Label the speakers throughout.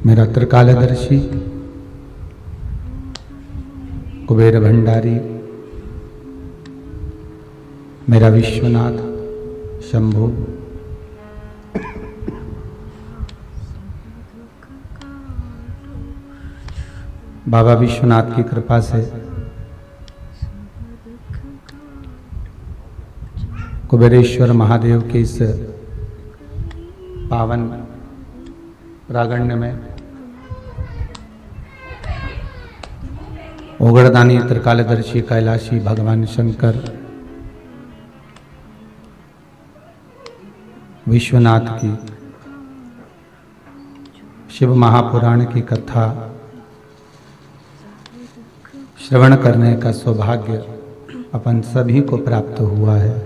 Speaker 1: मेरा त्रिकालदर्शी कुबेर भंडारी, मेरा विश्वनाथ शंभु, बाबा विश्वनाथ की कृपा से कुबेरेश्वर महादेव के इस पावन प्रांगण में ओगड़दानी त्रिकालदर्शी कैलाशी भगवान शंकर विश्वनाथ की शिव महापुराण की कथा श्रवण करने का सौभाग्य अपन सभी को प्राप्त हुआ है।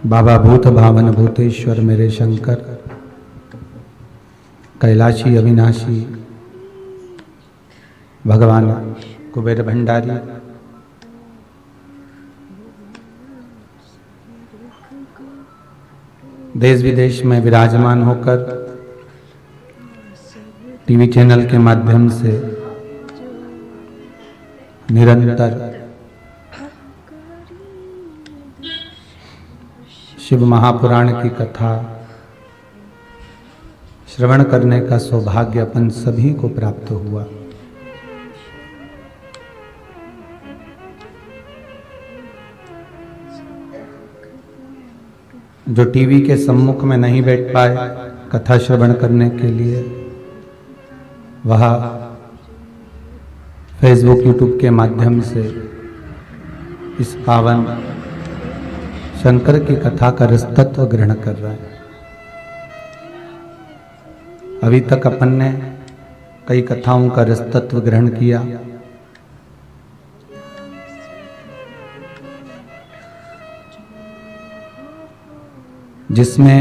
Speaker 1: बाबा भूत भावन भूतेश्वर मेरे शंकर, कैलाशी अविनाशी भगवान कुबेर भंडारी, देश विदेश में विराजमान होकर टीवी चैनल के माध्यम से निरंतर शिव महापुराण की कथा श्रवण करने का सौभाग्य अपन सभी को प्राप्त हुआ। जो टीवी के सम्मुख में नहीं बैठ पाए कथा श्रवण करने के लिए, वह फेसबुक यूट्यूब के माध्यम से इस पावन शंकर की कथा का रसतत्व ग्रहण कर रहे हैं। अभी तक अपन ने कई कथाओं का रसतत्व ग्रहण किया। जिसमें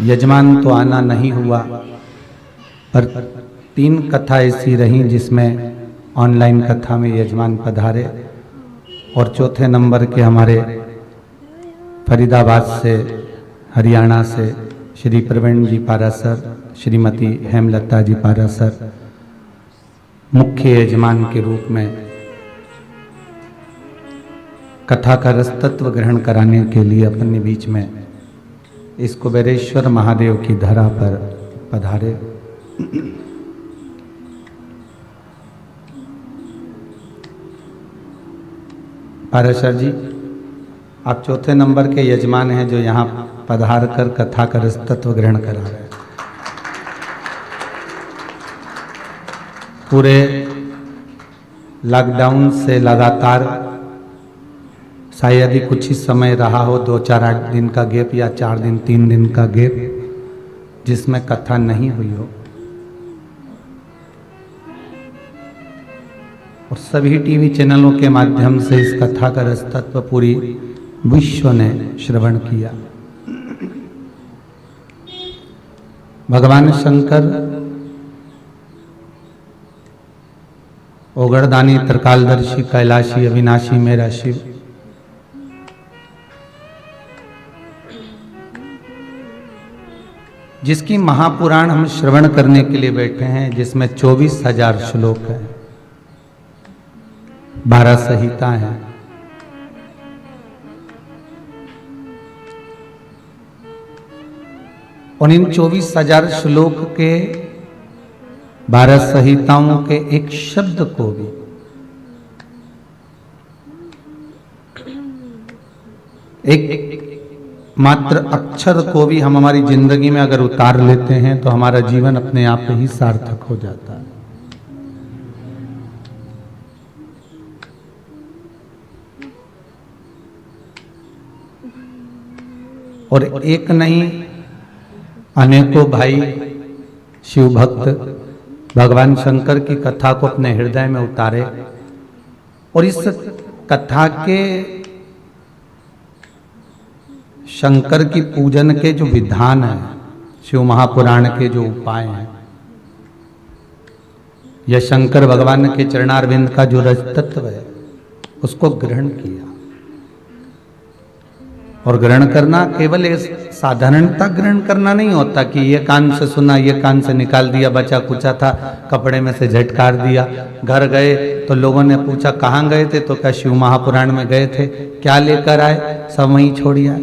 Speaker 1: यजमान तो आना नहीं हुआ, पर 3 कथा ऐसी रही जिसमें ऑनलाइन कथा में यजमान पधारे, और चौथे नंबर के हमारे फरीदाबाद से, हरियाणा से श्री प्रवीण जी पारासर, श्रीमती हेमलता जी पारासर मुख्य यजमान के रूप में कथा का रसतत्व ग्रहण कराने के लिए अपने बीच में इस कुबेरेश्वर महादेव की धरा पर पधारे। पाराशर जी, आप चौथे नंबर के यजमान हैं जो यहाँ पधार कर कथा का रसतत्व ग्रहण करा रहे हैं। पूरे लॉकडाउन से लगातार शायद ही कुछ ही समय रहा हो, 2-4-8 दिन का गैप या 4 दिन 3 दिन का गैप, जिसमें कथा नहीं हुई हो, और सभी टीवी चैनलों के माध्यम से इस कथा का रसतत्व पूरी विश्व ने श्रवण किया। भगवान शंकर ओगड़दानी त्रिकालदर्शी कैलाशी अविनाशी मेरा शिव जिसकी महापुराण हम श्रवण करने के लिए बैठे हैं, जिसमें 24,000 श्लोक हैं, 12 संहिता हैं, और इन 24,000 श्लोक के 12 संहिताओं के एक शब्द को भी एक मात्र अक्षर को भी हम हमारी जिंदगी में अगर उतार लेते हैं तो हमारा जीवन अपने आप ही सार्थक हो जाता है। और एक नहीं, अनेकों भाई शिव भक्त भगवान शंकर की कथा को अपने हृदय में उतारे, और इस कथा के शंकर की पूजन के जो विधान है, शिव महापुराण के जो उपाय हैं, या शंकर भगवान के चरणारविंद का जो रज तत्व है, उसको ग्रहण किया। और ग्रहण करना केवल साधारणता ग्रहण करना नहीं होता कि ये कान से सुना, ये कान से निकाल दिया, बचा कुचा था कपड़े में से झटकार दिया। घर गए तो लोगों ने पूछा कहाँ गए थे, तो क्या शिव महापुराण में गए थे, क्या लेकर आए, सब वहीं छोड़िया।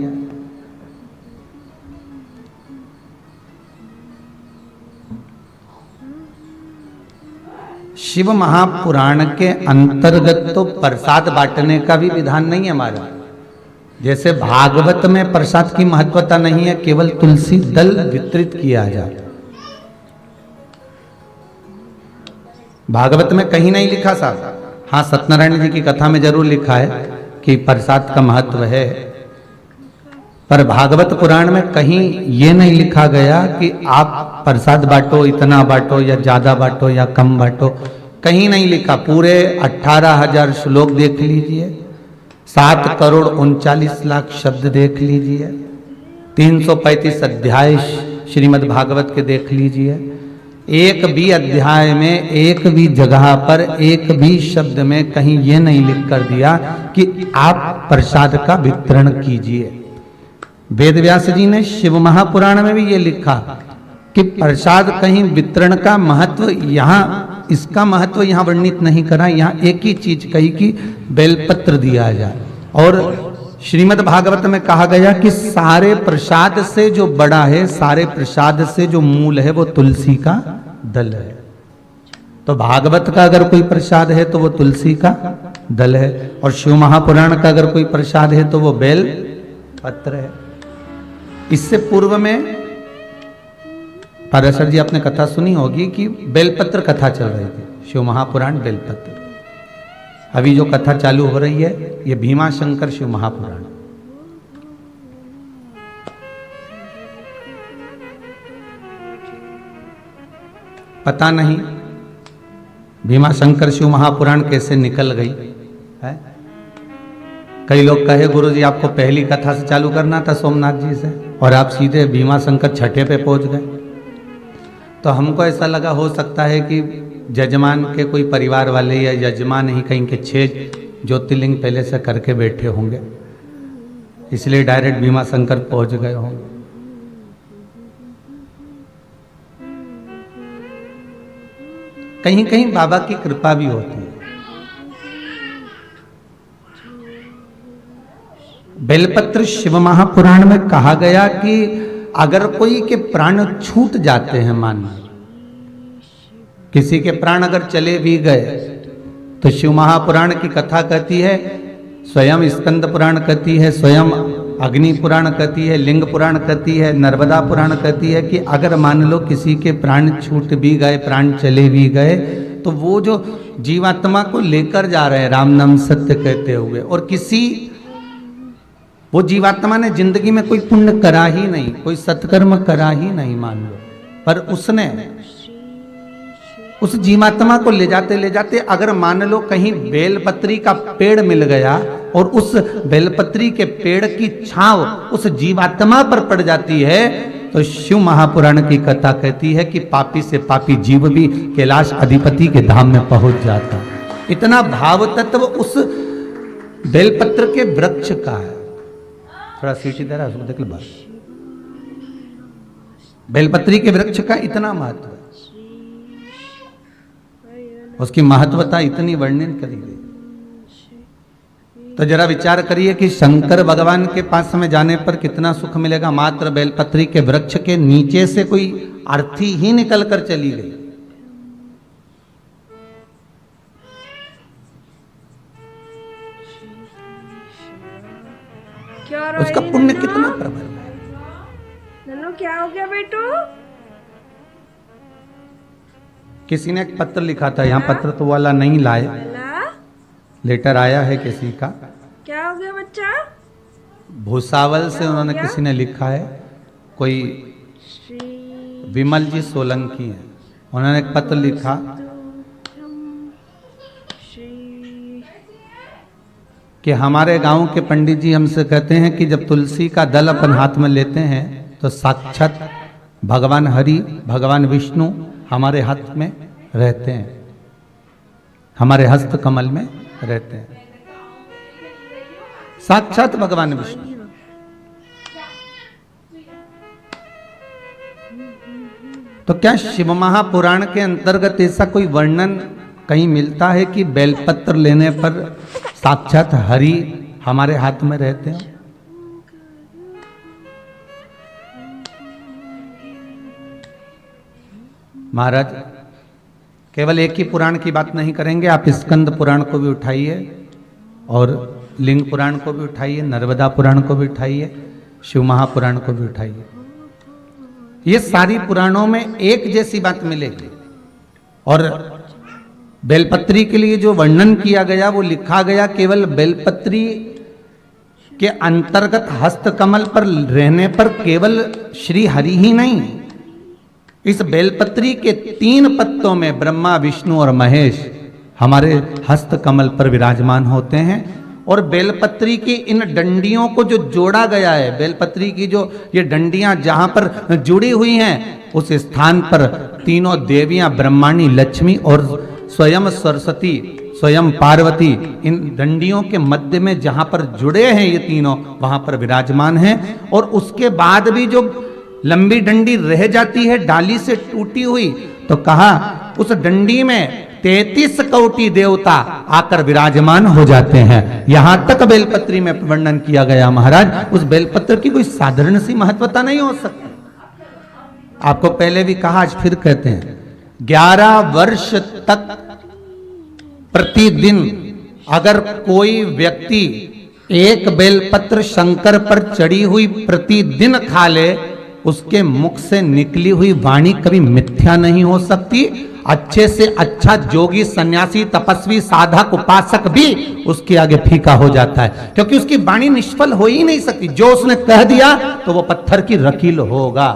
Speaker 1: शिव महापुराण के अंतर्गत तो प्रसाद बांटने का भी विधान नहीं है हमारा। जैसे भागवत में प्रसाद की महत्वता नहीं है, केवल तुलसी दल वितरित किया जाए। भागवत में कहीं नहीं लिखा साहब, हाँ सत्यनारायण जी की कथा में जरूर लिखा है कि प्रसाद का महत्व है, पर भागवत पुराण में कहीं ये नहीं लिखा गया कि आप प्रसाद बांटो, इतना बांटो या ज्यादा बांटो या कम बांटो, कहीं नहीं लिखा। पूरे 18,000 श्लोक देख लीजिए, 7,39,00,000 शब्द देख लीजिए, 335 अध्याय श्रीमद् भागवत के देख लीजिए। एक भी अध्याय में, एक भी जगह पर, एक भी शब्द में कहीं ये नहीं लिख कर दिया कि आप प्रसाद का वितरण कीजिए। वेद व्यास जी ने शिव महापुराण में भी ये लिखा कि प्रसाद कहीं वितरण का महत्व, यहाँ इसका महत्व यहाँ वर्णित नहीं करा, यहाँ एक ही चीज कही कि बेलपत्र दिया जाए। और श्रीमद् भागवत में कहा गया कि सारे प्रसाद से जो बड़ा है, सारे प्रसाद से जो मूल है, वो तुलसी का दल है। तो भागवत का अगर कोई प्रसाद है तो वो तुलसी का दल है, और शिव महापुराण का अगर कोई प्रसाद है तो वो बेल पत्र है। इससे पूर्व में पाराशर जी आपने कथा सुनी होगी कि बेलपत्र कथा चल रही थी, शिव महापुराण बेलपत्र। अभी जो कथा चालू हो रही है ये भीमाशंकर शिव महापुराण। पता नहीं भीमाशंकर शिव महापुराण कैसे निकल गई है। कई लोग कहे गुरुजी आपको पहली कथा से चालू करना था सोमनाथ जी से, और आप सीधे भीमाशंकर छठे पे पहुंच गए। तो हमको ऐसा लगा हो सकता है कि जजमान के कोई परिवार वाले या यजमान ही कहीं के 6 ज्योतिर्लिंग पहले से करके बैठे होंगे, इसलिए डायरेक्ट भीमाशंकर पहुंच गए होंगे। कहीं कहीं बाबा की कृपा भी होती है। बेलपत्र शिव महापुराण में कहा गया कि अगर कोई के प्राण छूट जाते हैं, मान किसी के प्राण अगर चले भी गए, तो शिव महापुराण की कथा कहती है, स्वयं स्कंद पुराण कहती है, स्वयं अग्नि पुराण कहती है, लिंग पुराण कहती है, नर्मदा पुराण कहती है कि अगर मान लो किसी के प्राण छूट भी गए, प्राण चले भी गए, तो वो जो जीवात्मा को लेकर जा रहे हैं राम नाम सत्य कहते हुए, और किसी वो जीवात्मा ने जिंदगी में कोई पुण्य करा ही नहीं, कोई सत्कर्म करा ही नहीं मान लो, पर उसने उस जीवात्मा को ले जाते अगर मान लो कहीं बेलपत्री का पेड़ मिल गया और उस बेलपत्री के पेड़ की छांव उस जीवात्मा पर पड़ जाती है, तो शिव महापुराण की कथा कहती है कि पापी से पापी जीव भी कैलाश अधिपति के धाम में पहुंच जाता। इतना भाव तत्व उस बेलपत्र के वृक्ष का है। थोड़ा सीटी दे रहा है, उसको देख लो बात। बेलपत्री के वृक्ष का इतना महत्व है, उसकी महत्वता इतनी वर्णन करी गई। तो जरा विचार करिए कि शंकर भगवान के पास में जाने पर कितना सुख मिलेगा। मात्र बेलपत्री के वृक्ष के नीचे से कोई अर्थी ही निकल कर चली गई। उसका पुण्य कितना प्रबल है।
Speaker 2: नन्नू क्या हो गया बेटू?
Speaker 1: किसी ने एक पत्र लिखा था, यहाँ पत्र तो वाला नहीं लाए, लेटर आया है किसी का।
Speaker 2: क्या हो गया बच्चा?
Speaker 1: भूसावल से उन्होंने किसी ने लिखा है, कोई विमल जी सोलंकी है, उन्होंने एक पत्र लिखा कि हमारे गांव के पंडित जी हमसे कहते हैं कि जब तुलसी का दल अपन हाथ में लेते हैं तो साक्षात भगवान हरि, भगवान विष्णु हमारे हाथ में रहते हैं, हमारे हस्त कमल में रहते हैं, साक्षात भगवान विष्णु। तो क्या शिव महापुराण के अंतर्गत ऐसा कोई वर्णन कहीं मिलता है कि बेलपत्र लेने पर साक्षात हरि हमारे हाथ में रहते हैं? महाराज केवल एक ही पुराण की बात नहीं करेंगे, आप स्कंद पुराण को भी उठाइए और लिंग पुराण को भी उठाइए, नर्मदा पुराण को भी उठाइए, शिव महापुराण को भी उठाइए। ये सारी पुराणों में एक जैसी बात मिलेगी। और बेलपत्री के लिए जो वर्णन किया गया वो लिखा गया केवल बेलपत्री के अंतर्गत हस्तकमल पर रहने पर केवल श्री हरि ही नहीं, इस बेलपत्री के 3 पत्तों में ब्रह्मा, विष्णु और महेश हमारे हस्तकमल पर विराजमान होते हैं। और बेलपत्री की इन डंडियों को जो जोड़ा गया है, बेलपत्री की जो ये डंडियां जहां पर जुड़ी हुई हैं, उस स्थान पर तीनों देवियां ब्रह्माणी, लक्ष्मी और स्वयं सरस्वती, स्वयं पार्वती इन डंडियों के मध्य में जहां पर जुड़े हैं ये तीनों, वहां पर विराजमान हैं। और उसके बाद भी जो लंबी डंडी रह जाती है डाली से टूटी हुई, तो कहा उस डंडी में 33 कोटि देवता आकर विराजमान हो जाते हैं। यहां तक बेलपत्री में वर्णन किया गया। महाराज उस बेलपत्र की कोई साधारण सी महत्वता नहीं हो सकती। आपको पहले भी कहा, आज फिर कहते हैं, 11 वर्ष तक प्रतिदिन अगर कोई व्यक्ति एक बेलपत्र शंकर पर चढ़ी हुई प्रतिदिन खा ले, उसके मुख से निकली हुई वाणी कभी मिथ्या नहीं हो सकती। अच्छे से अच्छा जोगी, सन्यासी, तपस्वी, साधक, उपासक भी उसके आगे फीका हो जाता है, क्योंकि उसकी वाणी निष्फल हो ही नहीं सकती। जो उसने कह दिया तो वो पत्थर की रकील होगा।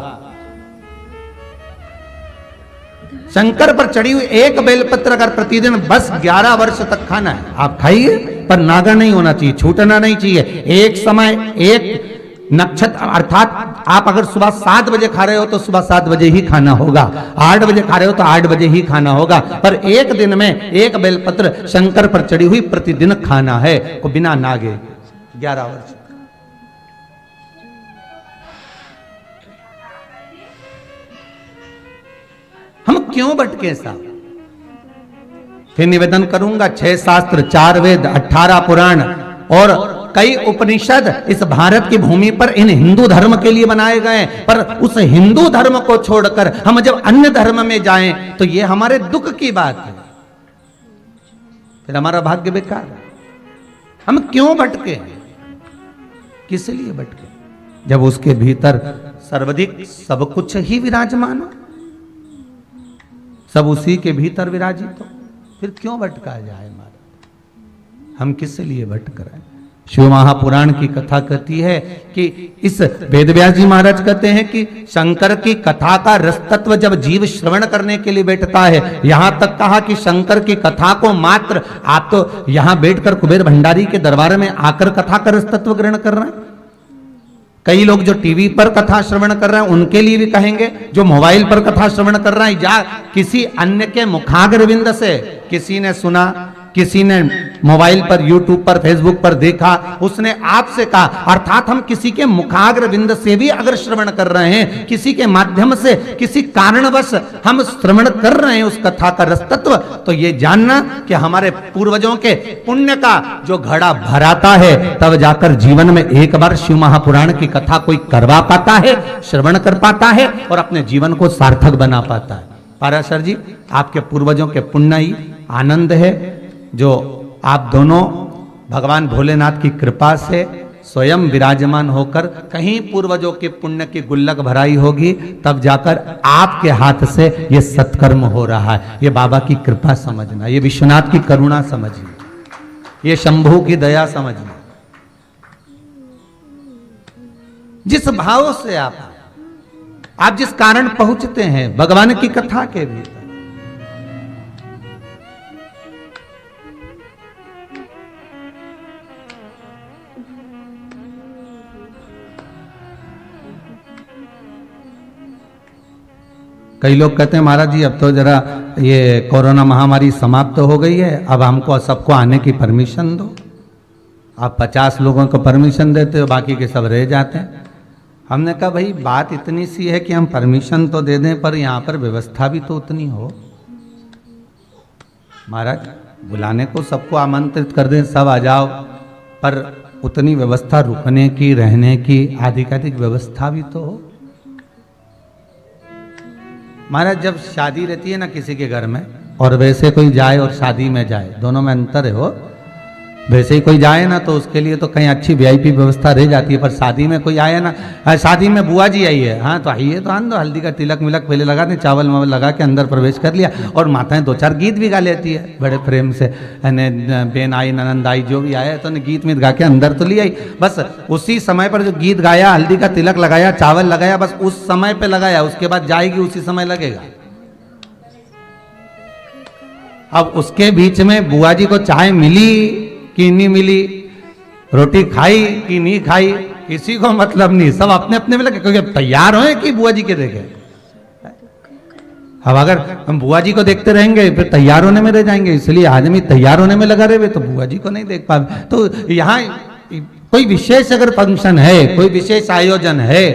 Speaker 1: शंकर पर चढ़ी हुई एक बेलपत्र अगर प्रतिदिन बस 11 वर्ष तक खाना है, आप खाइए, पर नागा नहीं होना चाहिए, छूटना नहीं चाहिए। एक समय, एक नक्षत्र, अर्थात आप अगर सुबह 7 बजे खा रहे हो तो सुबह 7 बजे ही खाना होगा, 8 बजे खा रहे हो तो 8 बजे ही खाना होगा, पर एक दिन में एक बेलपत्र शंकर पर चढ़ी हुई प्रतिदिन खाना है, को बिना नागे 11 वर्ष। हम क्यों भटके साहब? फिर निवेदन करूंगा, 6 शास्त्र, 4 वेद, 18 पुराण और कई उपनिषद इस भारत की भूमि पर इन हिंदू धर्म के लिए बनाए गए, पर उस हिंदू धर्म को छोड़कर हम जब अन्य धर्म में जाएं तो ये हमारे दुख की बात है, फिर हमारा भाग्य बेकार है। हम क्यों भटके? किस लिए भटके? जब उसके भीतर सर्वाधिक सब कुछ ही विराजमान हो, सब उसी के भीतर विराजित हो, फिर क्यों भटका जाए? हमारा हम किस लिए भटक रहे हैं? शिव महापुराण की कथा कहती है कि इस वेदव्यास जी महाराज कहते हैं कि शंकर की कथा का रस तत्व जब जीव श्रवण करने के लिए बैठता है, यहां तक कहा कि शंकर की कथा को मात्र आप तो यहां बैठकर कुबेर भंडारी के दरबार में आकर कथा का रस तत्व ग्रहण कर रहे हैं। कई लोग जो टीवी पर कथा श्रवण कर रहे हैं उनके लिए भी कहेंगे, जो मोबाइल पर कथा श्रवण कर रहे हैं या किसी अन्य के मुखाग्रविंद से किसी ने सुना, किसी ने मोबाइल पर, यूट्यूब पर, फेसबुक पर देखा, उसने आपसे कहा, अर्थात हम किसी के मुखाग्र बिंद से भी अगर श्रवण कर रहे हैं, किसी के माध्यम से, किसी कारणवश हम श्रवण कर रहे हैं उस कथा का रस तत्व, तो ये जानना कि हमारे पूर्वजों के पुण्य का जो घड़ा भराता है, तब जाकर जीवन में एक बार शिव महापुराण की कथा कोई करवा पाता है, श्रवण कर पाता है और अपने जीवन को सार्थक बना पाता है। पाराशर जी, आपके पूर्वजों के पुण्य ही आनंद है, जो आप दोनों भगवान भोलेनाथ की कृपा से स्वयं विराजमान होकर कहीं पूर्वजों के पुण्य की गुल्लक भराई होगी, तब जाकर आपके हाथ से ये सत्कर्म हो रहा है। ये बाबा की कृपा समझना, ये विश्वनाथ की करुणा समझना, ये शंभू की दया समझना। जिस भाव से आप जिस कारण पहुंचते हैं भगवान की कथा के भीतर, कई लोग कहते हैं महाराज जी अब तो जरा ये कोरोना महामारी समाप्त हो गई है, अब हमको सबको आने की परमिशन दो। आप 50 लोगों को परमिशन देते हो, बाकी के सब रह जाते हैं। हमने कहा भाई बात इतनी सी है कि हम परमिशन तो दे दें, पर यहाँ पर व्यवस्था भी तो उतनी हो। महाराज बुलाने को सबको आमंत्रित कर दें, सब आ जाओ, पर उतनी व्यवस्था रुकने की, रहने की, आधिकारिक व्यवस्था भी तो हो। महाराज जब शादी रहती है ना किसी के घर में, और वैसे कोई जाए और शादी में जाए, दोनों में अंतर है हो। वैसे ही कोई जाए ना तो उसके लिए तो कहीं अच्छी वीआईपी व्यवस्था रह जाती है, पर शादी में कोई आए ना, शादी में बुआ जी आई है, हाँ तो आइए तो आन दो, हल्दी का तिलक मिलक पहले लगा दें, चावल मावल लगा के अंदर प्रवेश कर लिया, और माताएं दो चार गीत भी गा लेती है बड़े प्रेम से, बेन आई ननंद आई जो भी आया तो गीत मीत गा के अंदर तो ले आई। बस उसी समय पर जो गीत गाया, हल्दी का तिलक लगाया, चावल लगाया, बस उस समय पे लगाया, उसके बाद जाएगी उसी समय लगेगा। अब उसके बीच में बुआ जी को चाय मिली कि नहीं मिली, रोटी खाई कि नहीं खाई, किसी को मतलब नहीं, सब अपने अपने में लगे, क्योंकि अब तैयार हो कि बुआ जी के देखे। अब अगर हम बुआ जी को देखते रहेंगे फिर तैयार होने में रह जाएंगे, इसलिए आदमी तैयार होने में लगा रहे तो बुआ जी को नहीं देख पाए। तो यहाँ कोई विशेष अगर फंक्शन है, कोई विशेष आयोजन है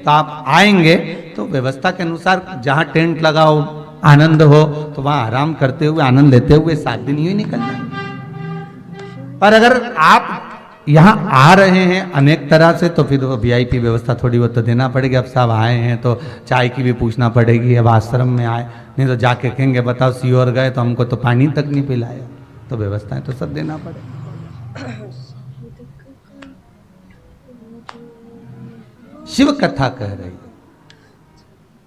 Speaker 1: तो आप आएंगे तो व्यवस्था के अनुसार जहाँ टेंट लगाओ, आनंद हो, तो वहां आराम करते हुए, आनंद लेते हुए 7 दिन ही निकलना। पर अगर आप यहाँ आ रहे हैं अनेक तरह से तो फिर वीआईपी व्यवस्था थोड़ी बहुत तो देना पड़ेगी। अब सब आए हैं तो चाय की भी पूछना पड़ेगी। अब आश्रम में आए नहीं तो जाके कहेंगे बताओ सीओर गए तो हमको तो पानी तक नहीं पिलाया, तो व्यवस्थाएं तो सब देना पड़ेगा। शिव कथा कह रही है,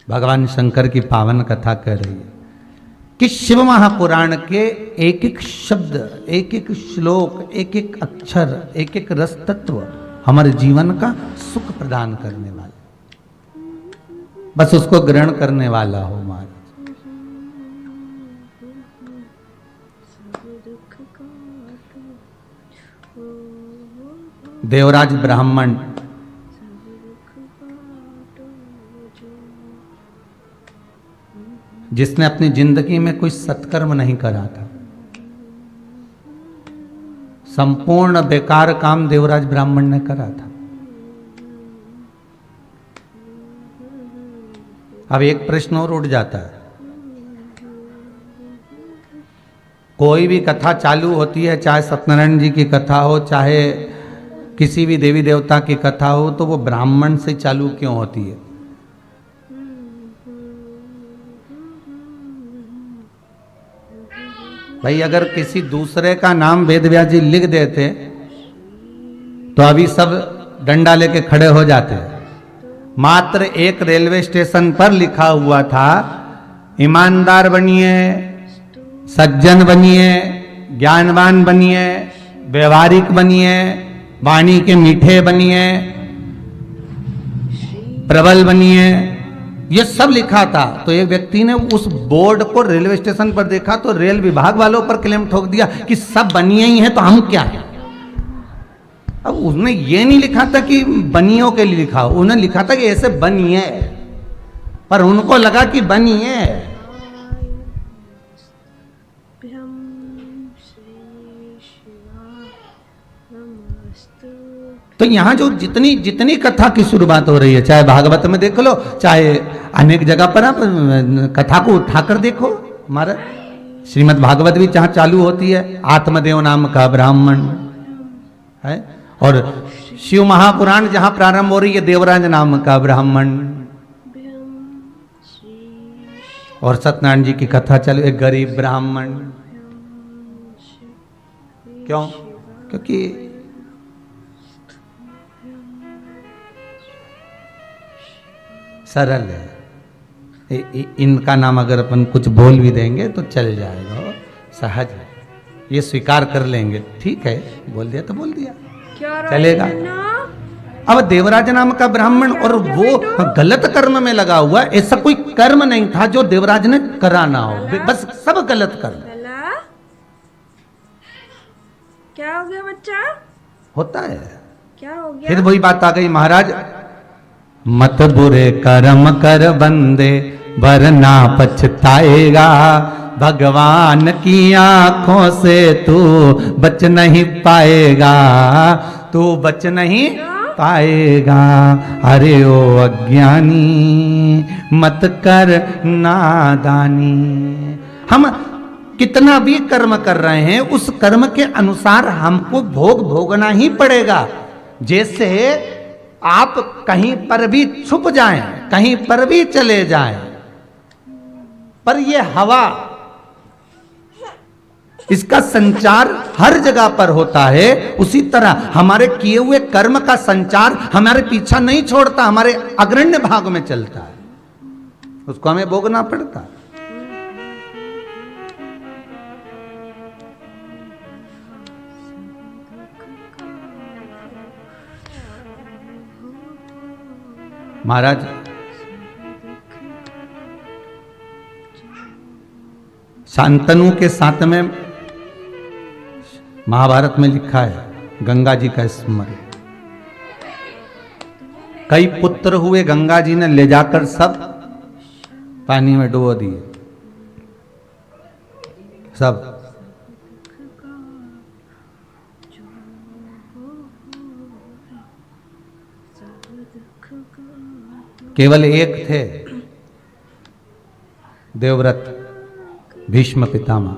Speaker 1: भगवान शंकर की पावन कथा कह रही है कि शिव महापुराण के एक एक शब्द, एक एक श्लोक, एक एक अक्षर, एक एक रस तत्व हमारे जीवन का सुख प्रदान करने वाला, बस उसको ग्रहण करने वाला हो महाराज। देवराज ब्राह्मण जिसने अपनी जिंदगी में कोई सत्कर्म नहीं करा था, संपूर्ण बेकार काम देवराज ब्राह्मण ने करा था। अब एक प्रश्न और उठ जाता है, कोई भी कथा चालू होती है, चाहे सत्यनारायण जी की कथा हो, चाहे किसी भी देवी देवता की कथा हो, तो वो ब्राह्मण से चालू क्यों होती है? भाई अगर किसी दूसरे का नाम वेदव्यास जी लिख देते तो अभी सब डंडा लेके खड़े हो जाते। मात्र एक रेलवे स्टेशन पर लिखा हुआ था, ईमानदार बनिए, सज्जन बनिए, ज्ञानवान बनिए, व्यवहारिक बनिए, वाणी के मीठे बनिए, प्रबल बनिए, ये सब लिखा था। तो एक व्यक्ति ने उस बोर्ड को रेलवे स्टेशन पर देखा तो रेल विभाग वालों पर क्लेम ठोक दिया कि सब बनिए ही हैं तो हम क्या है। अब उसने ये नहीं लिखा था कि बनियों के लिए लिखा, उन्होंने लिखा था कि ऐसे बनिए, पर उनको लगा कि बनिए। तो यहां जो जितनी जितनी कथा की शुरुआत हो रही है, चाहे भागवत में देख लो, चाहे अनेक जगह पर आप कथा को उठाकर देखो। हमारा श्रीमद् भागवत भी जहां चालू होती है, आत्मदेव नाम का ब्राह्मण है, और शिव महापुराण जहां प्रारंभ हो रही है, देवराज नाम का ब्राह्मण, और सत्यनारायण जी की कथा चालू, एक गरीब ब्राह्मण। क्यों? क्योंकि सरल है। इनका नाम अगर अपन कुछ बोल भी देंगे तो चल जाएगा, सहज है, ये स्वीकार कर लेंगे। ठीक है, बोल दिया तो बोल दिया, चलेगा। अब देवराज नाम का ब्राह्मण, और वो गलत कर्म में लगा हुआ, ऐसा कोई कर्म नहीं था जो देवराज ने करा ना हो, बस सब गलत कर्म।
Speaker 2: क्या हो गया बच्चा?
Speaker 1: होता है।
Speaker 2: क्या हो गया?
Speaker 1: फिर वही बात आ गई महाराज, मत बुरे कर्म कर बंदे वरना पछताएगा, भगवान की आंखों से तू बच नहीं पाएगा, तू बच नहीं पाएगा। अरे ओ अज्ञानी मत कर नादानी। हम कितना भी कर्म कर रहे हैं उस कर्म के अनुसार हमको भोग भोगना ही पड़ेगा। जैसे आप कहीं पर भी छुप जाएं, कहीं पर भी चले जाएं, पर ये हवा, इसका संचार हर जगह पर होता है। उसी तरह हमारे किए हुए कर्म का संचार हमारे पीछा नहीं छोड़ता, हमारे अग्रण्य भाग में चलता है, उसको हमें भोगना पड़ता है। महाराज शांतनु के साथ में महाभारत में लिखा है गंगा जी का स्मरण। कई पुत्र हुए, गंगा जी ने ले जाकर सब पानी में डुबो दिए, सब। केवल एक थे देवव्रत भीष्म पितामह,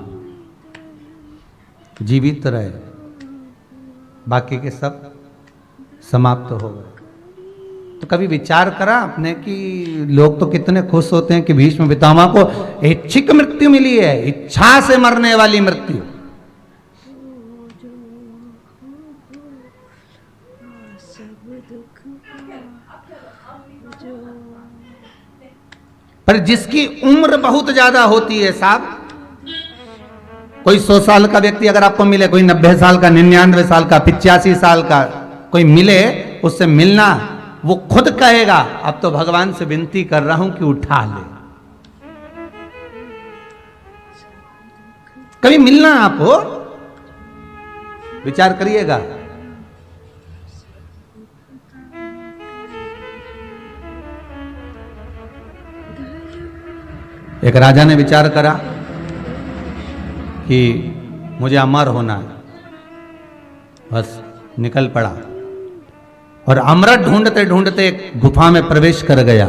Speaker 1: जीवित रहे, बाकी के सब समाप्त हो गए। तो कभी विचार करा आपने कि लोग तो कितने खुश होते हैं कि भीष्म पितामह को ऐच्छिक मृत्यु मिली है, इच्छा से मरने वाली मृत्यु। पर जिसकी उम्र बहुत ज्यादा होती है साहब, कोई 100 साल का व्यक्ति अगर आपको मिले, कोई 90 साल का, 99 साल का, 85 साल का कोई मिले, उससे मिलना, वो खुद कहेगा अब तो भगवान से विनती कर रहा हूं कि उठा ले। कभी मिलना आपको, विचार करिएगा। एक राजा ने विचार करा कि मुझे अमर होना है, बस निकल पड़ा और अमृत ढूंढते ढूंढते एक गुफा में प्रवेश कर गया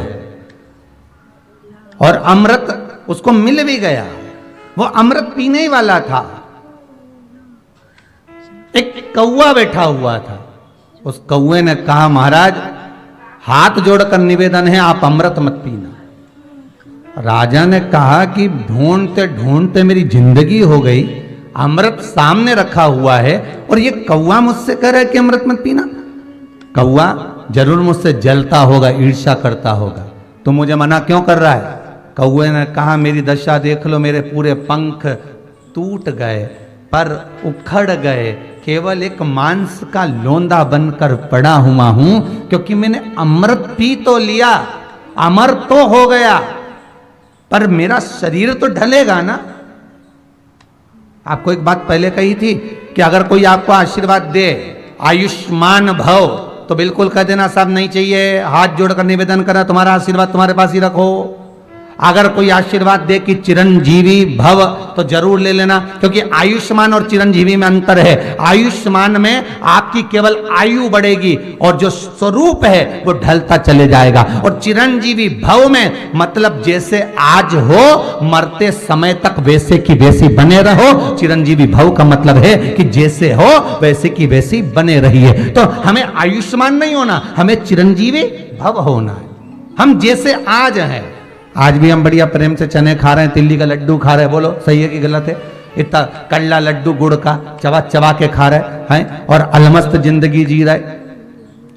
Speaker 1: और अमृत उसको मिल भी गया। वो अमृत पीने ही वाला था। एक कौवा बैठा हुआ था। उस कौवे ने कहा, महाराज हाथ जोड़कर निवेदन है, आप अमृत मत पीना। राजा ने कहा कि ढूंढते ढूंढते मेरी जिंदगी हो गई, अमृत सामने रखा हुआ है और ये कौवा मुझसे कह रहा है कि अमृत मत पीना। कौवा जरूर मुझसे जलता होगा, ईर्ष्या करता होगा, तो मुझे मना क्यों कर रहा है? कौवे ने कहा, मेरी दशा देख लो, मेरे पूरे पंख टूट गए, पर उखड़ गए, केवल एक मांस का लोंदा बनकर पड़ा हुआ हूं, क्योंकि मैंने अमृत पी तो लिया, अमर तो हो गया, पर मेरा शरीर तो ढलेगा ना। आपको एक बात पहले कही थी कि अगर कोई आपको आशीर्वाद दे आयुष्मान भव, तो बिल्कुल कह देना साहब नहीं चाहिए, हाथ जोड़कर निवेदन करा तुम्हारा आशीर्वाद तुम्हारे पास ही रखो। अगर कोई आशीर्वाद दे कि चिरंजीवी भव, तो जरूर ले लेना, क्योंकि आयुष्मान और चिरंजीवी में अंतर है। आयुष्मान में आपकी केवल आयु बढ़ेगी और जो स्वरूप है वो ढलता चले जाएगा, और चिरंजीवी भव में मतलब जैसे आज हो मरते समय तक वैसे की वैसी बने रहो। चिरंजीवी भव का मतलब है कि जैसे हो वैसे की वैसी बने रहिए। तो हमें आयुष्मान नहीं होना, हमें चिरंजीवी भव होना है। हम जैसे आज हैं, आज भी हम बढ़िया प्रेम से चने खा रहे हैं, तिल्ली का लड्डू खा रहे हैं, बोलो सही है कि गलत है? इतना कल्ला लड्डू गुड़ का चबा चबा के खा रहे हैं और अलमस्त जिंदगी जी रहे,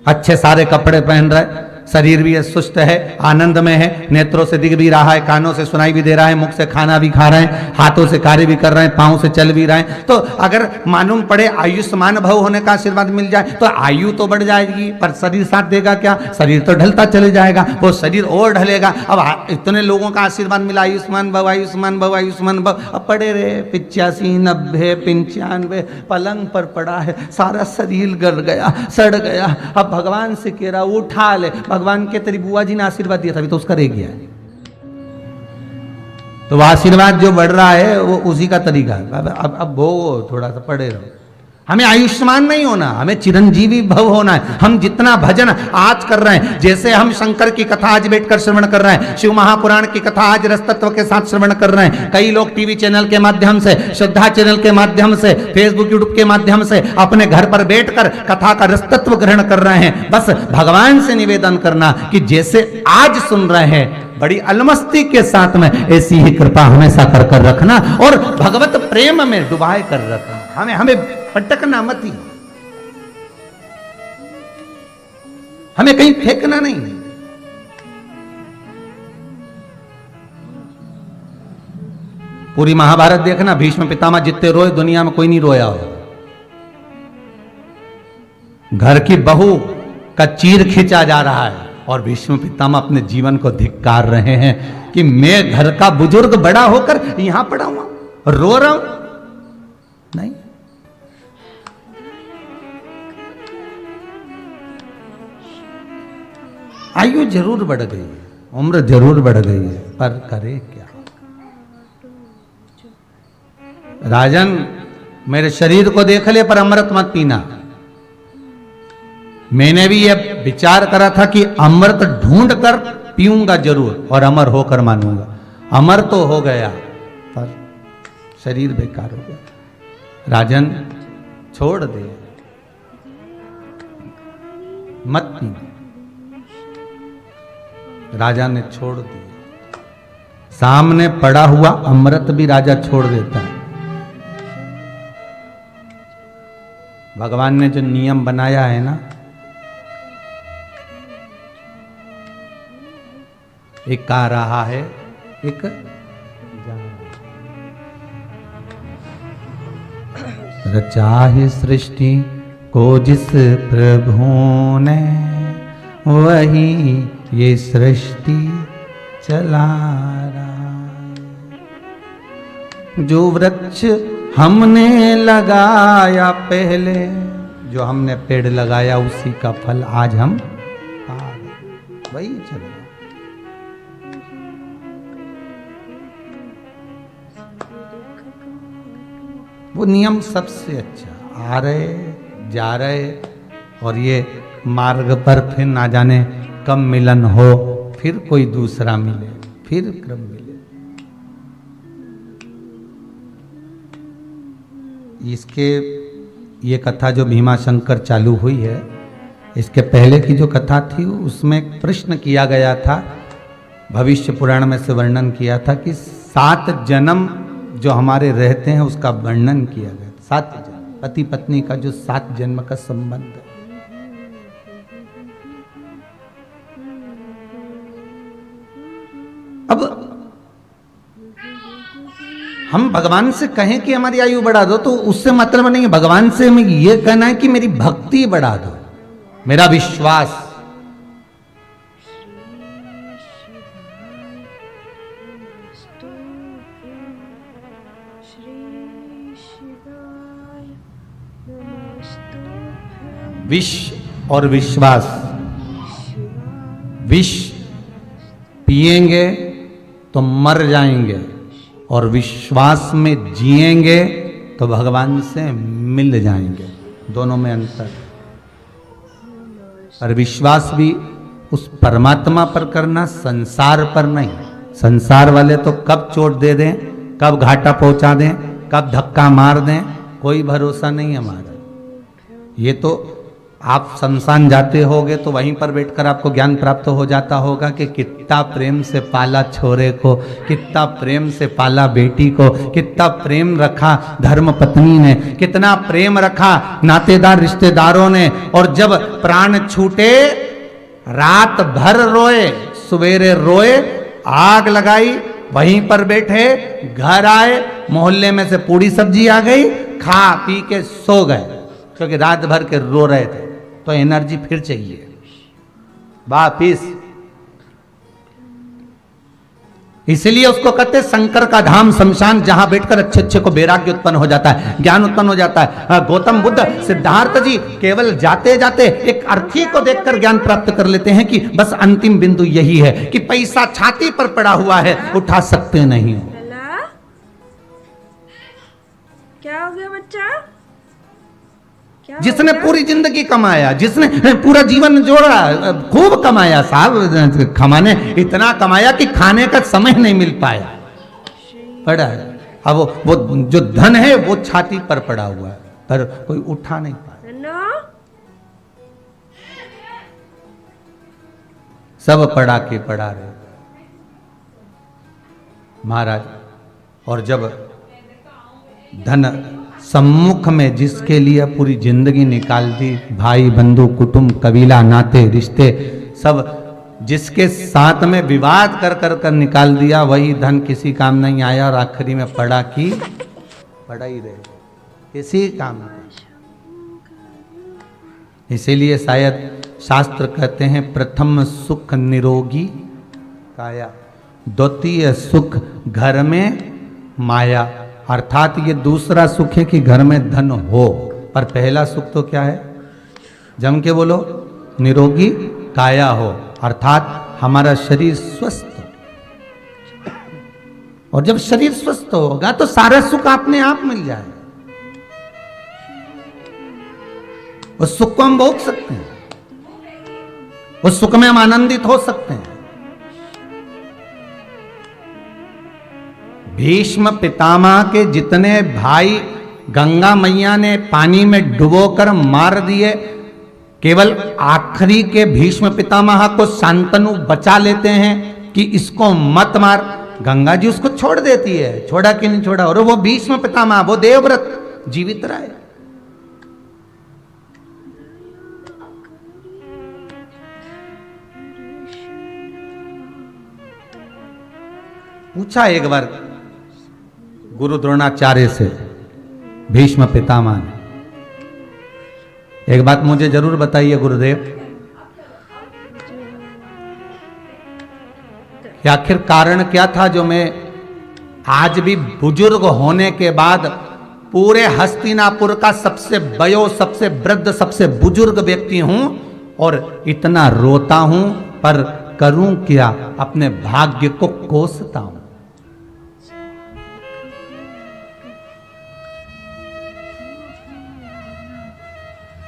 Speaker 1: अच्छे सारे कपड़े पहन रहे, शरीर भी सुस्त है, आनंद में है, नेत्रों से दिख भी रहा है, कानों से सुनाई भी दे रहा है, मुख से खाना भी खा रहे हैं, हाथों से कार्य भी कर रहे हैं, पांव से चल भी रहे हैं। तो अगर मालूम पड़े आयुष्मान भव होने का आशीर्वाद मिल जाए तो आयु तो बढ़ जाएगी, पर शरीर साथ देगा क्या? शरीर तो ढलता चले जाएगा, वो शरीर और ढलेगा। अब इतने लोगों का आशीर्वाद मिला, आयुष्मान भव आयुष्मान भव आयुष्मान भव, अब पड़े रहे 85 90 95, पलंग पर पड़ा है, सारा शरीर गल गया, सड़ गया। अब भगवान से कह रहा उठा ले, भगवान के तेरी बुआ जी ने आशीर्वाद दिया था, अभी तो उसका रह गया है। तो वो आशीर्वाद जो बढ़ रहा है वो उसी का तरीका है। अब भोगो, थोड़ा सा पड़े रहो। हमें आयुष्मान नहीं होना, हमें चिरंजीवी भव होना है। हम जितना भजन आज कर रहे हैं, जैसे हम शंकर की कथा आज बैठकर श्रवण कर रहे हैं, शिव महापुराण की कथा आज रस तत्व के साथ श्रवण कर रहे हैं, कई लोग टीवी चैनल के माध्यम से, श्रद्धा चैनल के माध्यम से, फेसबुक यूट्यूब के माध्यम से अपने घर पर बैठकर कथा का रस तत्व ग्रहण कर रहे हैं। बस भगवान से निवेदन करना कि जैसे आज सुन रहे हैं, बड़ी अलमस्ती के साथ में ऐसी ही कृपा हमेशा कर कर रखना और भगवत प्रेम में डुबाए कर रखना। हमें पटकना मत ही, हमें कहीं फेंकना नहीं। पूरी महाभारत देखना, भीष्म पितामह जितने रोए दुनिया में कोई नहीं रोया हो। घर की बहू का चीर खींचा जा रहा है और भीष्म पितामह अपने जीवन को धिक्कार रहे हैं कि मैं घर का बुजुर्ग बड़ा होकर यहां पड़ा हुआ रो रहा हूं। नहीं, आयु जरूर बढ़ गई है, उम्र जरूर बढ़ गई है, पर करे क्या। राजन, मेरे शरीर को देख ले पर अमृत मत पीना। मैंने भी यह विचार करा था कि अमृत ढूंढ कर पीऊंगा जरूर और अमर होकर मानूंगा। अमर तो हो गया पर शरीर बेकार हो गया। राजन, छोड़ दे, मत पीना। राजा ने छोड़ दिया। सामने पड़ा हुआ अमृत भी राजा छोड़ देता है। भगवान ने जो नियम बनाया है ना, एक आ रहा है, एक जा रहा है। रचा है सृष्टि को जिस प्रभु ने, वही ये सृष्टि चला रहा है। जो वृक्ष हमने लगाया पहले, जो हमने पेड़ लगाया उसी का फल आज हम पा रहे, वही चल रहा। वो नियम सबसे अच्छा, आ रहे जा रहे और ये मार्ग पर फिर ना जाने कब मिलन हो, फिर कोई दूसरा मिले, फिर क्रम मिले। इसके ये कथा जो भीमाशंकर चालू हुई है, इसके पहले की जो कथा थी उसमें एक प्रश्न किया गया था, भविष्य पुराण में से वर्णन किया था कि 7 जन्म जो हमारे रहते हैं उसका वर्णन किया गया। 7 जन्म, पति पत्नी का जो 7 जन्म का संबंध है। अब हम भगवान से कहें कि हमारी आयु बढ़ा दो तो उससे मतलब नहीं है। भगवान से हमें यह कहना है कि मेरी भक्ति बढ़ा दो, मेरा विश्वास। विष और विश्वास, विष पिएंगे तो मर जाएंगे और विश्वास में जिएंगे तो भगवान से मिल जाएंगे। दोनों में अंतर। और विश्वास भी उस परमात्मा पर करना, संसार पर नहीं। संसार वाले तो कब चोट दे दें, कब घाटा पहुंचा दें, कब धक्का मार दें, कोई भरोसा नहीं हमारा। ये तो आप शमशान जाते होगे तो वहीं पर बैठकर आपको ज्ञान प्राप्त हो जाता होगा कि कितना प्रेम से पाला छोरे को, कितना प्रेम से पाला बेटी को, कितना प्रेम रखा धर्म पत्नी ने, कितना प्रेम रखा नातेदार रिश्तेदारों ने। और जब प्राण छूटे रात भर रोए, सवेरे रोए, आग लगाई, वहीं पर बैठे, घर आए, मोहल्ले में से पूरी सब्जी आ गई, खा पी के सो गए, क्योंकि रात भर के रो रहे थे। तो एनर्जी फिर चाहिए वापिस। इसलिए उसको कहते शंकर का धाम शमशान, जहां बैठकर अच्छे अच्छे को वैराग्य उत्पन्न हो जाता है, ज्ञान उत्पन्न हो जाता है। गौतम बुद्ध, सिद्धार्थ जी केवल जाते जाते एक अर्थी को देखकर ज्ञान प्राप्त कर लेते हैं कि बस अंतिम बिंदु यही है कि पैसा छाती पर पड़ा हुआ है, उठा सकते नहीं हो।
Speaker 2: लला, क्या हो गया बच्चा? क्या
Speaker 1: जिसने
Speaker 2: हो गया?
Speaker 1: पूरी जिंदगी कमाया, जिसने पूरा जीवन जोड़ा, खूब कमाया साहब, कमाने इतना कमाया कि खाने का समय नहीं मिल पाया, पड़ा है। अब वो जो धन है वो छाती पर पड़ा हुआ है, पर कोई उठा नहीं पाया।
Speaker 2: नन्नो,
Speaker 1: सब पड़ा के पड़ा रहे महाराज। और जब धन सम्मुख में जिसके लिए पूरी जिंदगी निकाल दी, भाई बंधु कुटुंब कबीला नाते रिश्ते सब जिसके साथ में विवाद कर कर कर निकाल दिया, वही धन किसी काम नहीं आया और आखिरी में पड़ा ही रहे, किसी काम नहीं। इसीलिए शायद शास्त्र कहते हैं प्रथम सुख निरोगी काया, द्वितीय सुख घर में माया। अर्थात ये दूसरा सुख है कि घर में धन हो, पर पहला सुख तो क्या है, जम के बोलो, निरोगी काया हो, अर्थात हमारा शरीर स्वस्थ हो। और जब शरीर स्वस्थ होगा तो सारा सुख अपने आप मिल जाएगा, उस सुख को हम भोग सकते हैं, उस सुख में हम आनंदित हो सकते हैं। भीष्म पितामह के जितने भाई गंगा मैया ने पानी में डुबोकर मार दिए, केवल आखिरी के भीष्म पितामह को शांतनु बचा लेते हैं कि इसको मत मार। गंगा जी उसको छोड़ देती है, छोड़ा कि नहीं छोड़ा, और वो भीष्म पितामह, वो देवव्रत जीवित रहे। पूछा एक बार गुरु द्रोणाचार्य से भीष्म पितामह ने, एक बात मुझे जरूर बताइए गुरुदेव, कि आखिर कारण क्या था जो मैं आज भी बुजुर्ग होने के बाद पूरे हस्तिनापुर का सबसे बयो, सबसे वृद्ध, सबसे बुजुर्ग व्यक्ति हूं और इतना रोता हूं, पर करूं क्या, अपने भाग्य को कोसता हूं।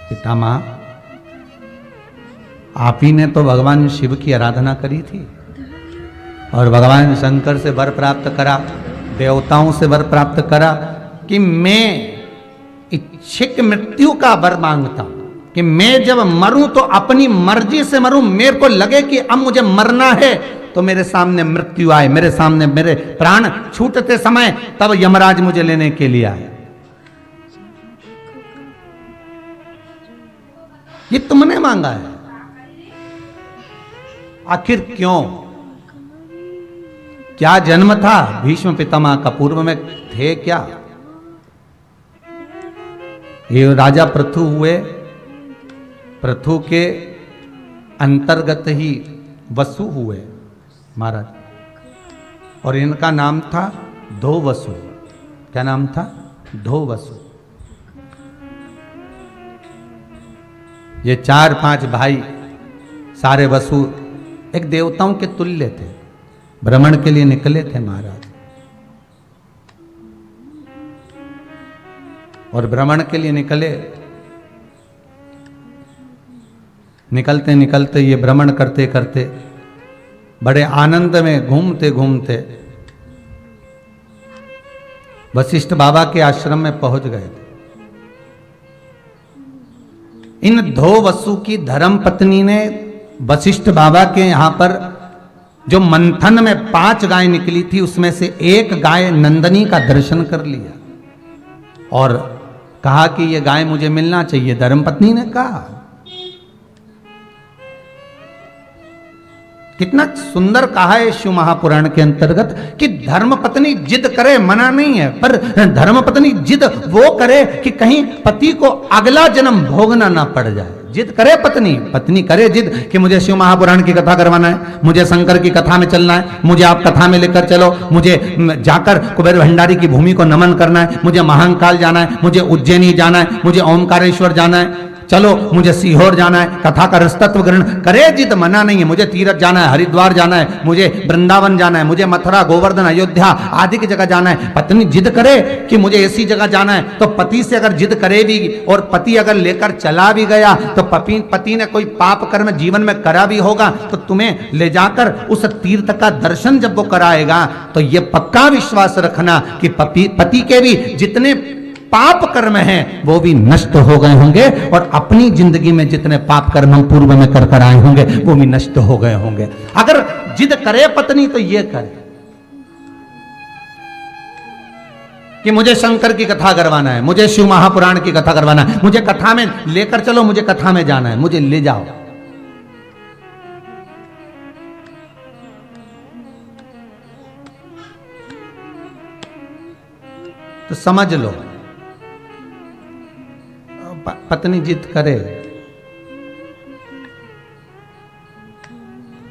Speaker 1: पितामह, आप ही ने तो भगवान शिव की आराधना करी थी और भगवान शंकर से वर प्राप्त करा, देवताओं से वर प्राप्त करा कि मैं इच्छिक मृत्यु का वर मांगता हूं, कि मैं जब मरूं तो अपनी मर्जी से मरूं, मेरे को लगे कि अब मुझे मरना है तो मेरे सामने मृत्यु आए, मेरे सामने मेरे प्राण छूटते समय तब यमराज मुझे लेने के लिए आए। ये तुमने मांगा है, आखिर क्यों? क्या जन्म था भीष्म पितामह का, पूर्व में थे क्या? ये राजा पृथु हुए, पृथु के अंतर्गत ही वसु हुए महाराज, और इनका नाम था धो वसु। क्या नाम था? धो वसु। ये 4-5 भाई सारे वसु एक देवताओं के तुल्य थे, भ्रमण के लिए निकले थे महाराज, और भ्रमण के लिए निकलते निकलते ये भ्रमण करते करते बड़े आनंद में घूमते घूमते वशिष्ठ बाबा के आश्रम में पहुंच गए थे। इन धो वसु की धर्म पत्नी ने वशिष्ठ बाबा के यहां पर जो मंथन में 5 गाय निकली थी, उसमें से एक गाय नंदनी का दर्शन कर लिया और कहा कि ये गाय मुझे मिलना चाहिए। धर्म पत्नी ने कहा, कितना सुंदर कहा है शिव महापुराण के अंतर्गत कि धर्म पत्नी जिद करे, मना नहीं है, पर धर्म पत्नी जिद वो करे कि कहीं पति को अगला जन्म भोगना ना पड़ जाए। जिद करे पत्नी करे जिद कि मुझे शिव महापुराण की कथा करवाना है, मुझे शंकर की कथा में चलना है, मुझे आप कथा में लेकर चलो, मुझे जाकर कुबेर भंडारी की भूमि को नमन करना है, मुझे महाकाल जाना है, मुझे उज्जैनी जाना है, मुझे ओमकारेश्वर जाना है। चलो मुझे सीहोर जाना है, कथा का रसतत्व ग्रहण करे, जिद मना नहीं है। मुझे तीरथ जाना है, हरिद्वार जाना है, मुझे वृंदावन जाना है, मुझे मथुरा गोवर्धन अयोध्या आदि की जगह जाना है। पत्नी जिद करे कि मुझे ऐसी जगह जाना है, तो पति से अगर जिद करे भी और पति अगर लेकर चला भी गया तो पति ने कोई पाप कर्म जीवन में करा भी होगा, तो तुम्हें ले जाकर उस तीर्थ का दर्शन जब वो कराएगा तो ये पक्का विश्वास रखना कि पति के भी जितने पाप कर्म हैं वो भी नष्ट हो गए होंगे, और अपनी जिंदगी में जितने पाप कर्म हम पूर्व में कर आए होंगे वो भी नष्ट हो गए होंगे। अगर जिद करे पत्नी तो ये करे कि मुझे शंकर की कथा करवाना है, मुझे शिव महापुराण की कथा करवाना है, मुझे कथा में लेकर चलो, मुझे कथा में जाना है, मुझे ले जाओ। तो समझ लो, पत्नी जिद करे,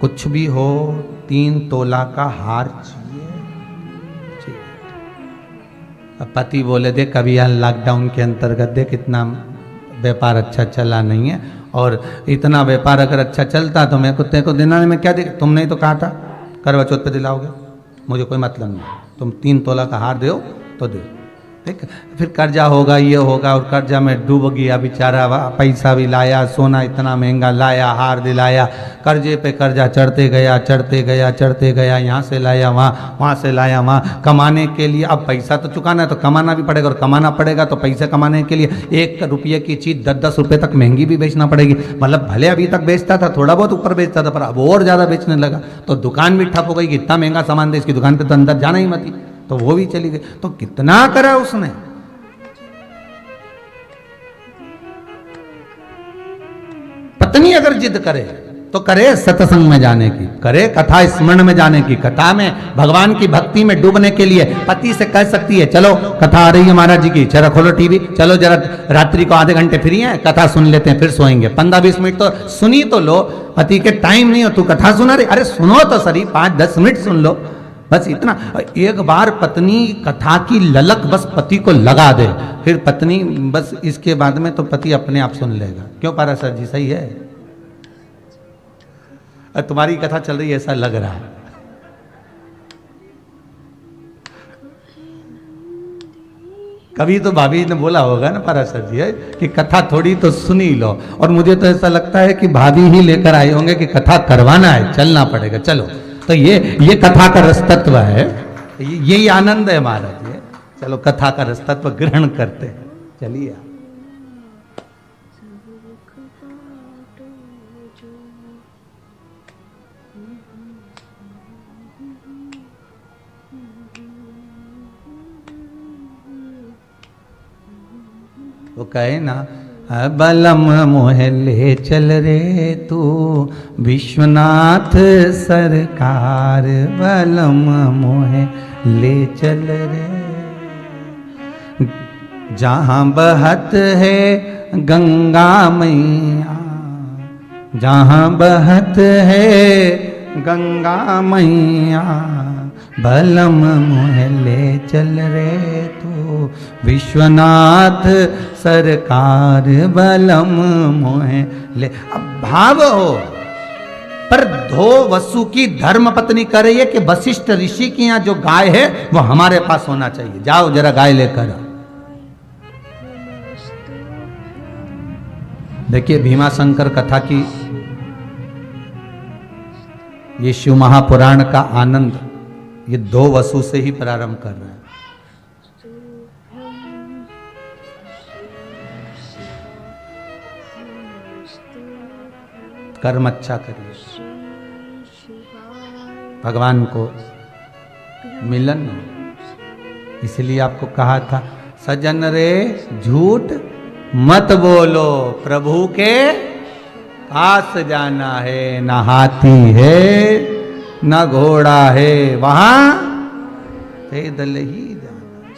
Speaker 1: कुछ भी हो 3 तोला का हार चाहिए। अब पति बोले देख कभी यहाँ लॉकडाउन के अंतर्गत देख इतना व्यापार अच्छा चला नहीं है, और इतना व्यापार अगर अच्छा चलता तो मैं कुत्ते को देना में क्या दे, तुमने ही तो कहा था करवा चौथ पे दिलाओगे, मुझे कोई मतलब नहीं, तुम 3 तोला का हार दो तो दो। ठीक, फिर कर्जा होगा, ये होगा, और कर्जा में डूब गया बेचारा, पैसा भी लाया, सोना इतना महंगा लाया, हार दिलाया, कर्जे पे कर्जा चढ़ते गया चढ़ते गया चढ़ते गया, यहाँ से लाया वहाँ से लाया वहाँ, कमाने के लिए अब पैसा तो चुकाना है तो कमाना भी पड़ेगा, और कमाना पड़ेगा तो पैसे कमाने के लिए 1 रुपये की चीज़ 10-10 रुपये तक महंगी भी बेचना पड़ेगी। मतलब भले अभी तक बेचता था, थोड़ा बहुत ऊपर बेचता था, पर अब और ज़्यादा बेचने लगा तो दुकान भी ठप हो गई कि इतना महंगा सामान दे, इसकी दुकान पर तो अंदर जाना ही मत ही, तो वो भी चली गई। तो कितना करा उसने। पत्नी अगर जिद करे तो करे सत्संग में जाने की, करे कथा स्मरण में जाने की, कथा में भगवान की भक्ति में डूबने के लिए पति से कह सकती है चलो कथा आ रही है महाराज जी की, जरा खोलो टीवी, चलो जरा रात्रि को आधे घंटे फ्री हैं, कथा सुन लेते हैं, फिर सोएंगे, 15-20 मिनट तो सुनी तो लो। पति के टाइम नहीं हो, तू कथा सुना रही, अरे सुनो तो सही, 5-10 मिनट सुन लो, बस इतना। एक बार पत्नी कथा की ललक बस पति को लगा दे, फिर पत्नी बस इसके बाद में तो पति अपने आप सुन लेगा। क्यों पारा सर जी, सही है? तुम्हारी कथा चल रही है ऐसा लग रहा है। कभी तो भाभी ने बोला होगा ना पारा सर जी कि कथा थोड़ी तो सुनी लो, और मुझे तो ऐसा लगता है कि भाभी ही लेकर आए होंगे कि कथा करवाना है, चलना पड़ेगा, चलो। तो ये कथा का रसतत्व है, यही आनंद है महाराज जी। चलो कथा का रसतत्व ग्रहण करते हैं, चलिए। वो कहे ना, बलम मोहे ले चल रे तू विश्वनाथ सरकार, बलम मोहे ले चल रे, जहाँ बहत है गंगा मैया, जहाँ बहत है गंगा मैया, बलम मोहे ले चल रे तू विश्वनाथ सरकार, बलम मोहे ले। अब भाव हो, पर धो वसु की धर्म पत्नी कर रही है कि वशिष्ठ ऋषि की यहाँ जो गाय है वो हमारे पास होना चाहिए, जाओ जरा गाय लेकर। देखिए भीमाशंकर कथा की ये शिव महापुराण का आनंद ये 2 वसु से ही प्रारंभ कर रहे हैं। कर्म अच्छा करिए, भगवान को मिलन हो। इसलिए आपको कहा था सजन रे झूठ मत बोलो, प्रभु के पास जाना है, न हाथी है न घोड़ा है, वहां पैदल ही जाना।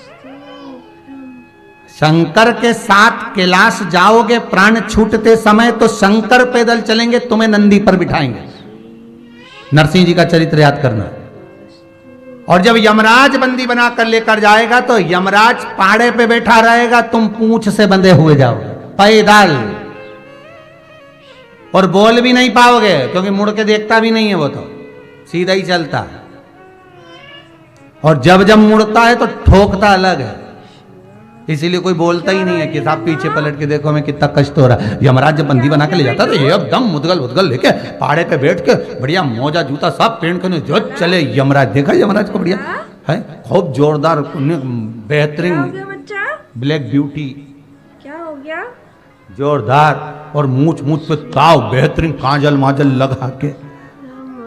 Speaker 1: शंकर के साथ कैलाश जाओगे प्राण छूटते समय तो शंकर पैदल चलेंगे, तुम्हें नंदी पर बिठाएंगे। नरसिंह जी का चरित्र याद करना। और जब यमराज बंदी बनाकर लेकर जाएगा तो यमराज पाड़े पे बैठा रहेगा, तुम पूंछ से बंधे हुए जाओगे पैदल। और बोल भी नहीं पाओगे, क्योंकि मुड़ के देखता भी नहीं है, वो तो सीधा ही चलता है। और जब जब मुड़ता है तो ठोकता अलग है, इसीलिए कोई बोलता ही नहीं है कि साहब पीछे पलट के देखो हमें कितना कष्ट हो रहा है। यमराज जब बंदी बना के ले जाता तो एकदम मुदगल लेके पहाड़े पे बैठ के बढ़िया मोजा जूता सब पहन के जो चले यमराज। देखा यमराज को बढ़िया है, खूब जोरदार बेहतरीन
Speaker 2: क्या हो गया बच्चा?
Speaker 1: ब्लैक ब्यूटी,
Speaker 2: क्या हो गया?
Speaker 1: जोरदार, और मूछ पे ताव बेहतरीन काजल माजल लगा के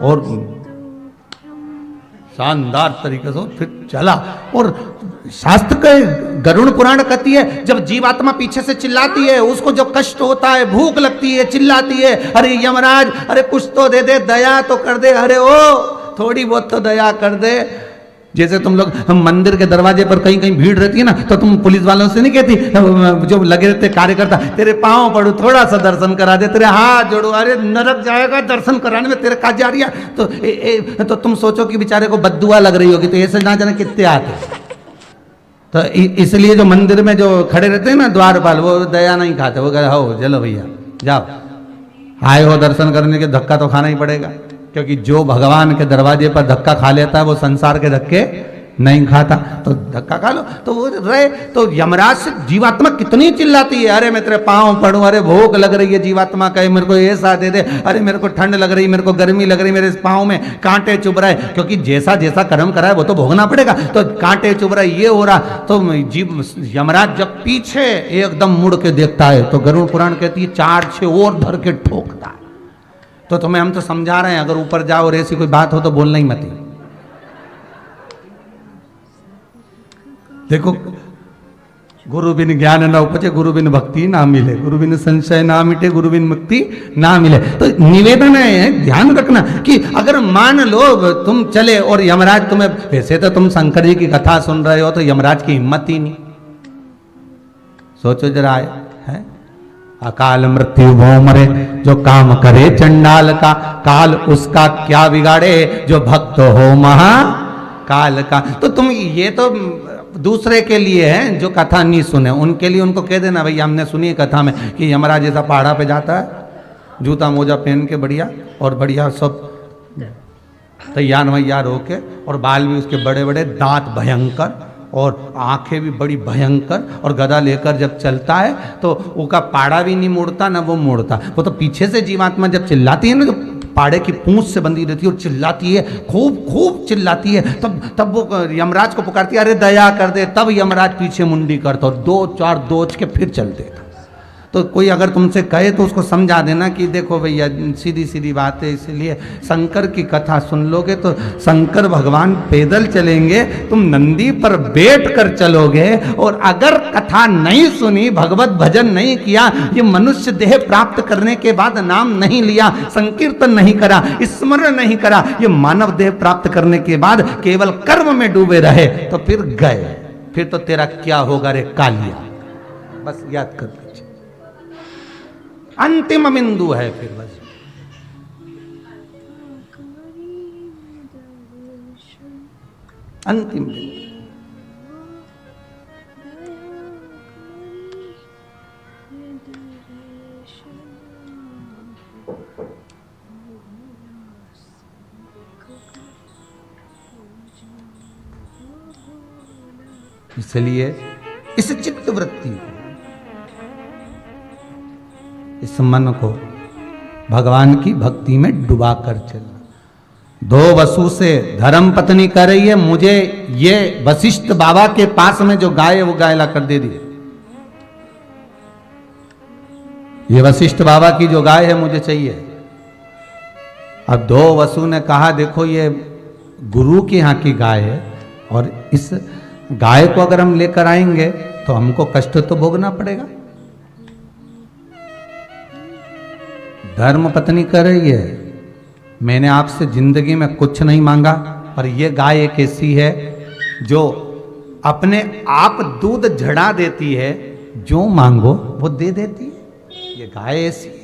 Speaker 1: और शानदार तरीके से फिर चला। और शास्त्र के गरुड़ पुराण कहती है जब जीवात्मा पीछे से चिल्लाती है, उसको जो कष्ट होता है, भूख लगती है, चिल्लाती है, अरे यमराज अरे कुछ तो दे दे, दया तो कर दे, अरे ओ थोड़ी बहुत तो दया कर दे। जैसे तुम लोग हम मंदिर के दरवाजे पर कहीं कहीं भीड़ रहती है ना, तो तुम पुलिस वालों से नहीं कहती, जो लगे रहते कार्यकर्ता, तेरे पाँव पड़ू थोड़ा सा दर्शन करा दे, तेरे हाथ जोड़ो, अरे नरक जाएगा दर्शन कराने में, तेरे का जा रही है तो तुम सोचो कि बेचारे को बद्दुआ लग रही होगी, तो ऐसे ना जाने कितने आते। तो इसलिए जो मंदिर में जो खड़े रहते हैं ना द्वारपाल, वो दया नहीं खाते, वो कहते हो चलो भैया जाओ, आए हो दर्शन करने के, धक्का तो खाना ही पड़ेगा, क्योंकि जो भगवान के दरवाजे पर धक्का खा लेता है वो संसार के धक्के नहीं खाता, तो धक्का खा लो तो वो रहे। तो यमराज से जीवात्मा कितनी चिल्लाती है, अरे मैं तेरे पाँव पड़ूं, अरे भूख लग रही है, जीवात्मा कहे मेरे को ऐसा दे दे, अरे मेरे को ठंड लग रही, मेरे को गर्मी लग रही, मेरे पाँव में कांटे चुभ रहे, क्योंकि जैसा जैसा कर्म करा है वो तो भोगना पड़ेगा, तो कांटे चुभ रहे, ये हो रहा। तो यमराज जब पीछे एकदम मुड़ के देखता है तो गरुड़ पुराण कहती है 4-6 और धर के ठोकता है। तो तुम्हें हम तो समझा रहे हैं, अगर ऊपर जाओ और ऐसी कोई बात हो तो बोलना ही मत। देखो गुरु बिन ज्ञान न उपजे, गुरु बिन भक्ति ना मिले, गुरु बिन संशय ना मिटे, गुरु बिन मुक्ति ना मिले। तो निवेदन है, ध्यान रखना कि अगर मान लो तुम चले और यमराज तुम्हें, वैसे तो तुम शंकर जी की कथा सुन रहे हो तो यमराज की हिम्मत ही नहीं, सोचो जरा है, अकाल मृत्यु भो मरे जो काम करे चंडाल का, काल उसका क्या बिगाड़े जो भक्त हो महाकाल का। तो तुम ये तो दूसरे के लिए है जो कथा नहीं सुने, उनके लिए उनको कह देना भैया हमने सुनी है कथा में कि यमराज जैसा पहाड़ा पे जाता है, जूता मोजा पहन के बढ़िया, और बढ़िया सब तैयार वैयार होके, और बाल भी उसके बड़े बड़े, दांत भयंकर, और आंखें भी बड़ी भयंकर, और गदा लेकर जब चलता है तो उसका पाड़ा भी नहीं मुड़ता ना वो मुड़ता, वो तो पीछे से जीवात्मा जब चिल्लाती है ना, जो पाड़े की पूंछ से बंधी रहती है और चिल्लाती है, खूब चिल्लाती है, तब वो यमराज को पुकारती है, अरे दया कर दे, तब यमराज पीछे मुंडी करता और 2-4 दोच के फिर चल देता। तो कोई अगर तुमसे कहे तो उसको समझा देना कि देखो भैया सीधी सीधी बात है, इसलिए शंकर की कथा सुन लोगे तो शंकर भगवान पैदल चलेंगे, तुम नंदी पर बैठ कर चलोगे, और अगर कथा नहीं सुनी, भगवत भजन नहीं किया, ये मनुष्य देह प्राप्त करने के बाद नाम नहीं लिया, संकीर्तन नहीं करा, स्मरण नहीं करा, ये मानव देह प्राप्त करने के बाद केवल कर्म में डूबे रहे, तो फिर गए, फिर तो तेरा क्या होगा रे कालिया। बस याद कर, अंतिम बिंदु है फिर बस। अंतिम बिंदु। इसलिए इस चित्त वृत्ति को, इस मन को भगवान की भक्ति में डुबा कर चलना। 2 वसु से धर्म पत्नी कर रही है, मुझे ये वशिष्ठ बाबा के पास में जो गाय है वो गाय ला कर दे दी, ये वशिष्ठ बाबा की जो गाय है मुझे चाहिए। अब 2 वसु ने कहा देखो ये गुरु के यहाँ की गाय है, और इस गाय को अगर हम लेकर आएंगे तो हमको कष्ट तो भोगना पड़ेगा। धर्म पत्नी कर रही है, मैंने आपसे जिंदगी में कुछ नहीं मांगा, पर यह गाय एक ऐसी है जो अपने आप दूध झड़ा देती है, जो मांगो वो दे देती है, ये गाय ऐसी है।